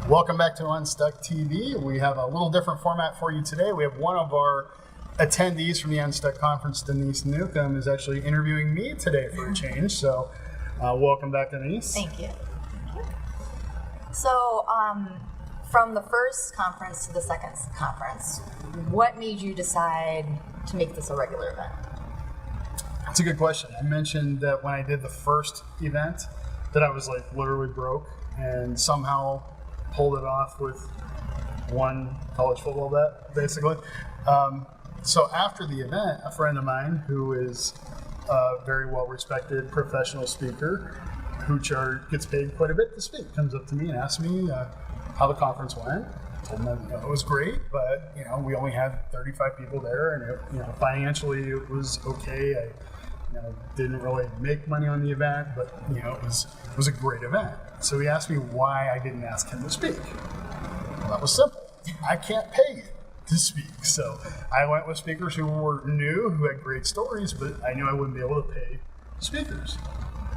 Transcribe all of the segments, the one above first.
Welcome back to Unstuck TV. We have a little different format for you today. We have one of our attendees from the Unstuck conference, Denise Newcomb, is actually interviewing me today for a change. So welcome back, Denise. Thank you. So from the first conference to the second conference, what made you decide to make this a regular event? That's a good question. I mentioned that when I did the first event that I was like literally broke and somehow pulled it off with one college football bet, basically. So after the event, a friend of mine who is a very well-respected professional speaker who gets paid quite a bit to speak comes up to me and asks me how the conference went. I told him that, it was great, but we only had 35 people there, and financially it was okay. I didn't really make money on the event, but it was a great event. So he asked me why I didn't ask him to speak. Well, that was simple. I can't pay you to speak. So I went with speakers who were new, who had great stories, but I knew I wouldn't be able to pay speakers.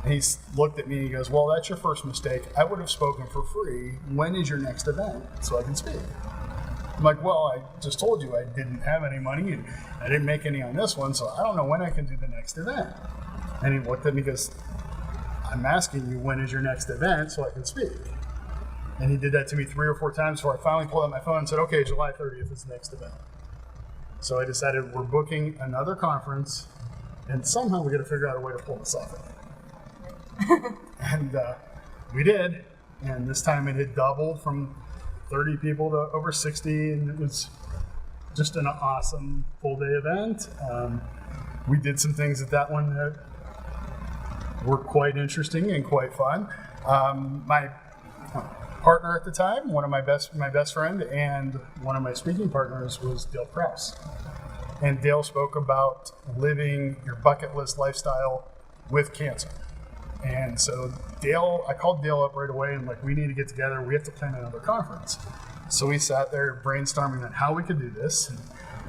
And he looked at me and he goes, well, that's your first mistake. I would have spoken for free. When is your next event so I can speak? I'm like, well, I just told you I didn't have any money and I didn't make any on this one, so I don't know when I can do the next event. And he looked at me and goes, I'm asking you when is your next event so I can speak. And he did that to me 3 or 4 times before I finally pulled out my phone and said, okay, July 30th is the next event. So I decided we're booking another conference and somehow we got to figure out a way to pull this off. And we did, and this time it had doubled from 30 people to over 60, and it was just an awesome full-day event. We did some things at that one that were quite interesting and quite fun. My partner at the time, my best friend, and one of my speaking partners was Dale Krause. And Dale spoke about living your bucket list lifestyle with cancer. And so I called Dale up right away and we need to get together. We have to plan another conference. So we sat there brainstorming on how we could do this and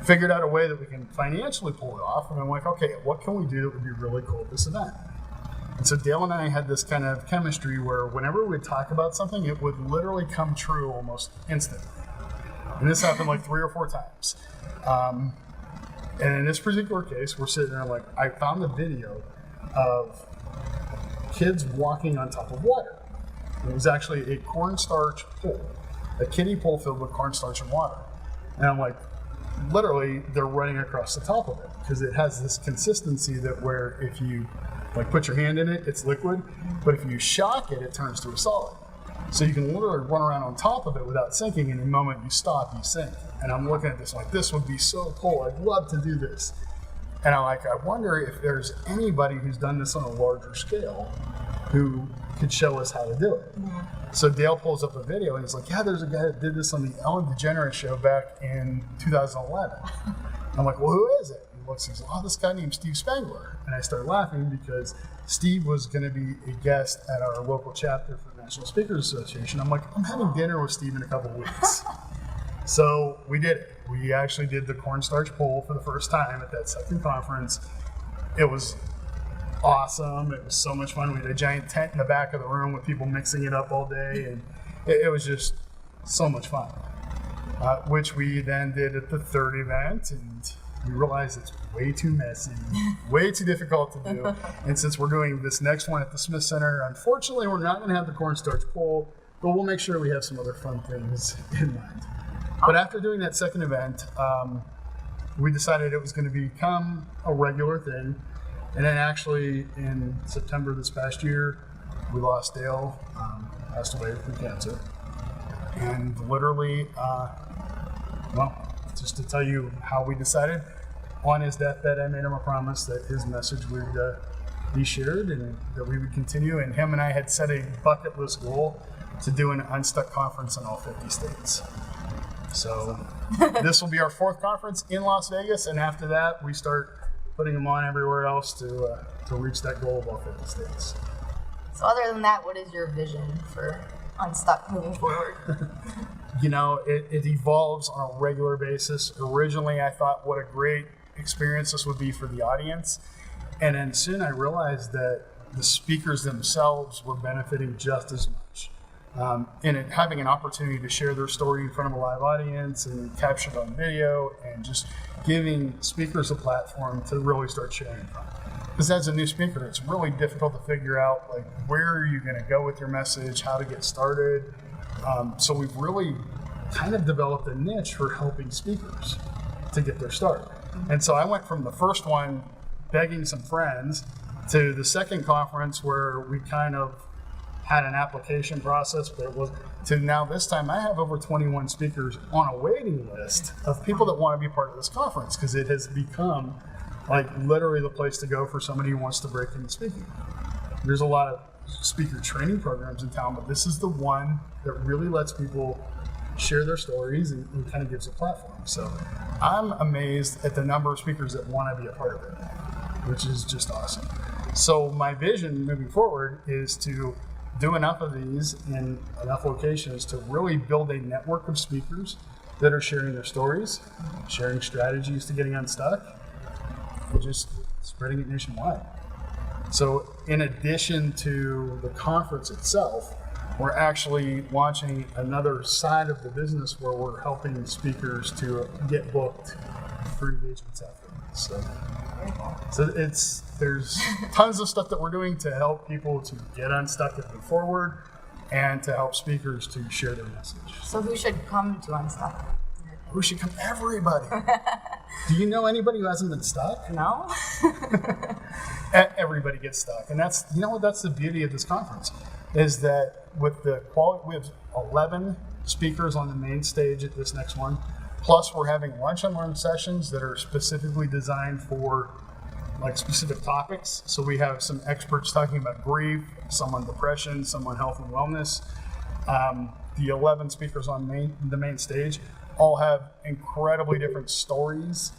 figured out a way that we can financially pull it off. And I'm like, okay, what can we do that would be really cool at this event? And so Dale and I had this kind of chemistry where whenever we'd talk about something, it would literally come true almost instantly. And this happened 3 or 4 times. And in this particular case, we're sitting there I found the video of kids walking on top of water. It was actually a cornstarch pool, a kiddie pool filled with cornstarch and water. And I'm like, literally, they're running across the top of it because it has this consistency that where if you put your hand in it, it's liquid, but if you shock it, it turns to a solid. So you can literally run around on top of it without sinking, and the moment you stop, you sink. And I'm looking at this this would be so cool. I'd love to do this. And I wonder if there's anybody who's done this on a larger scale who could show us how to do it. Yeah. So Dale pulls up a video and he's like, yeah, there's a guy that did this on the Ellen DeGeneres show back in 2011. I'm like, well, who is it? He looks and says, oh, this guy named Steve Spangler. And I start laughing because Steve was going to be a guest at our local chapter for the National Speakers Association. I'm like, I'm having dinner with Steve in a couple of weeks. So we did it. We actually did the cornstarch poll for the first time at that second conference. It was awesome. It was so much fun. We had a giant tent in the back of the room with people mixing it up all day, and it was just so much fun. Which we then did at the third event, and we realized it's way too messy, way too difficult to do. And since we're doing this next one at the Smith Center, unfortunately, we're not going to have the cornstarch poll, but we'll make sure we have some other fun things in mind. But after doing that second event, we decided it was going to become a regular thing. And then actually in September this past year, we lost Dale, passed away from cancer. And literally, just to tell you how we decided, on his deathbed, I made him a promise that his message would be shared and that we would continue. And him and I had set a bucket list goal to do an Unstuck conference in all 50 states. So this will be our 4th conference in Las Vegas, and after that, we start putting them on everywhere else to reach that goal of all 50 states. So other than that, what is your vision for Unstuck moving forward? It evolves on a regular basis. Originally, I thought what a great experience this would be for the audience. And then soon I realized that the speakers themselves were benefiting just as much. and having an opportunity to share their story in front of a live audience and capture it on video, and just giving speakers a platform to really start sharing from. Because as a new speaker, it's really difficult to figure out like where are you going to go with your message, how to get started. So we've really kind of developed a niche for helping speakers to get their start. And so I went from the first one begging some friends to the second conference where we kind of had an application process, but it was to now this time I have over 21 speakers on a waiting list of people that want to be part of this conference, because it has become like literally the place to go for somebody who wants to break into speaking. There's a lot of speaker training programs in town, but this is the one that really lets people share their stories and kind of gives a platform. So I'm amazed at the number of speakers that want to be a part of it, which is just awesome. So my vision moving forward is to do enough of these in enough locations to really build a network of speakers that are sharing their stories, sharing strategies to getting unstuck, and just spreading it nationwide. So in addition to the conference itself, we're actually launching another side of the business where we're helping speakers to get booked for engagements afterwards. So there's tons of stuff that we're doing to help people to get unstuck and move forward, and to help speakers to share their message. So who should come to Unstuck? Who should come? Everybody. Do you know anybody who hasn't been stuck? No. Everybody gets stuck, and that's the beauty of this conference, is that with the quality, we have 11 speakers on the main stage at this next one. Plus, we're having lunch and learn sessions that are specifically designed for like specific topics. So we have some experts talking about grief, some on depression, some on health and wellness. The 11 speakers on the main stage all have incredibly different stories.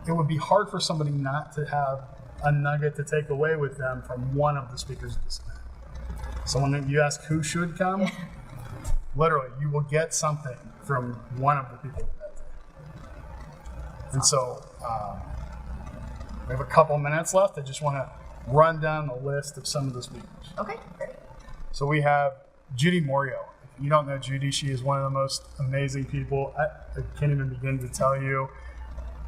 It would be hard for somebody not to have a nugget to take away with them from one of the speakers at this event. So when you ask who should come, literally, you will get something from one of the people that day. And so we have a couple minutes left. I just want to run down the list of some of the speakers. Okay, great. So we have Judy Morio. If you don't know Judy, she is one of the most amazing people. I can't even begin to tell you.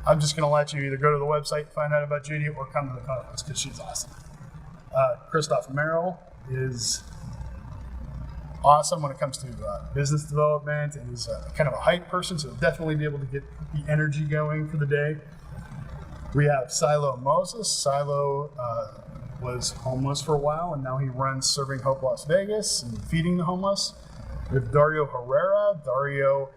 I'm just going to let you either go to the website and find out about Judy or come to the conference because she's awesome. Christoph Merrill is awesome when it comes to business development, and he's kind of a hype person, so definitely be able to get the energy going for the day. We have Silo Moses. Silo was homeless for a while, and now he runs Serving Hope Las Vegas and feeding the homeless. We have Dario Herrera. Dario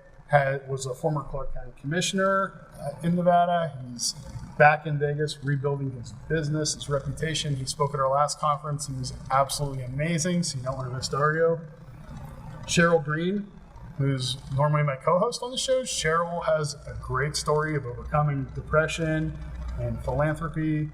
was a former Clark County commissioner in Nevada. He's back in Vegas rebuilding his business, his reputation. He spoke at our last conference. He was absolutely amazing, so you don't want to miss Dario. Cheryl Green, who's normally my co-host on the show. Cheryl has a great story of overcoming depression and philanthropy.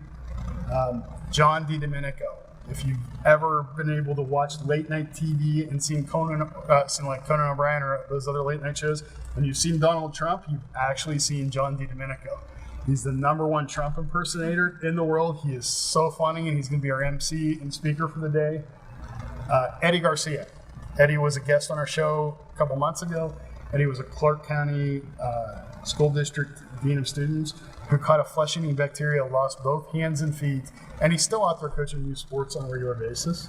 John DiDomenico. If you've ever been able to watch late night TV and seen Conan O'Brien or those other late night shows, and you've seen Donald Trump, you've actually seen John DiDomenico. He's the #1 Trump impersonator in the world. He is so funny, and he's going to be our MC and speaker for the day. Eddie Garcia. Eddie was a guest on our show a couple months ago. Eddie was a Clark County School District Dean of Students who caught a flesh-eating bacteria, lost both hands and feet, and he's still out there coaching youth sports on a regular basis.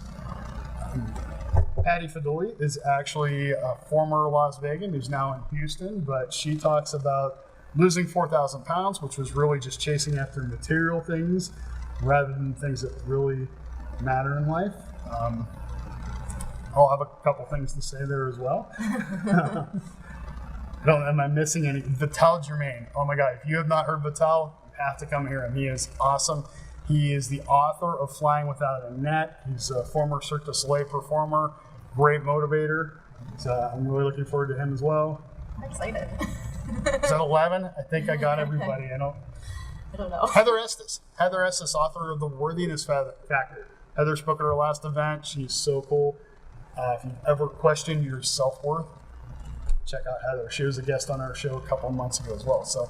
Patty Fedoli is actually a former Las Vegan who's now in Houston, but she talks about losing 4,000 pounds, which was really just chasing after material things rather than things that really matter in life. I'll have a couple things to say there as well. Am I missing any? Vital Germain. Oh my God, if you have not heard Vital, you have to come hear him. He is awesome. He is the author of Flying Without a Net. He's a former Cirque du Soleil performer, great motivator. So I'm really looking forward to him as well. I'm excited. Is that 11? I think I got everybody. I don't know. Heather Estes, author of The Worthiness Factor. Heather spoke at our last event. She's so cool. If you've ever questioned your self-worth, check out Heather. She was a guest on our show a couple months ago as well. So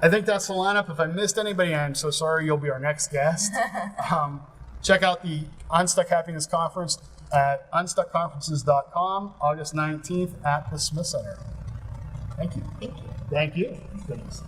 I think that's the lineup. If I missed anybody, I'm so sorry. You'll be our next guest. Check out the Unstuck Happiness Conference. at unstuckconferences.com, August 19th at the Smith Center. Thank you. Thank you. Thank you. Goodness.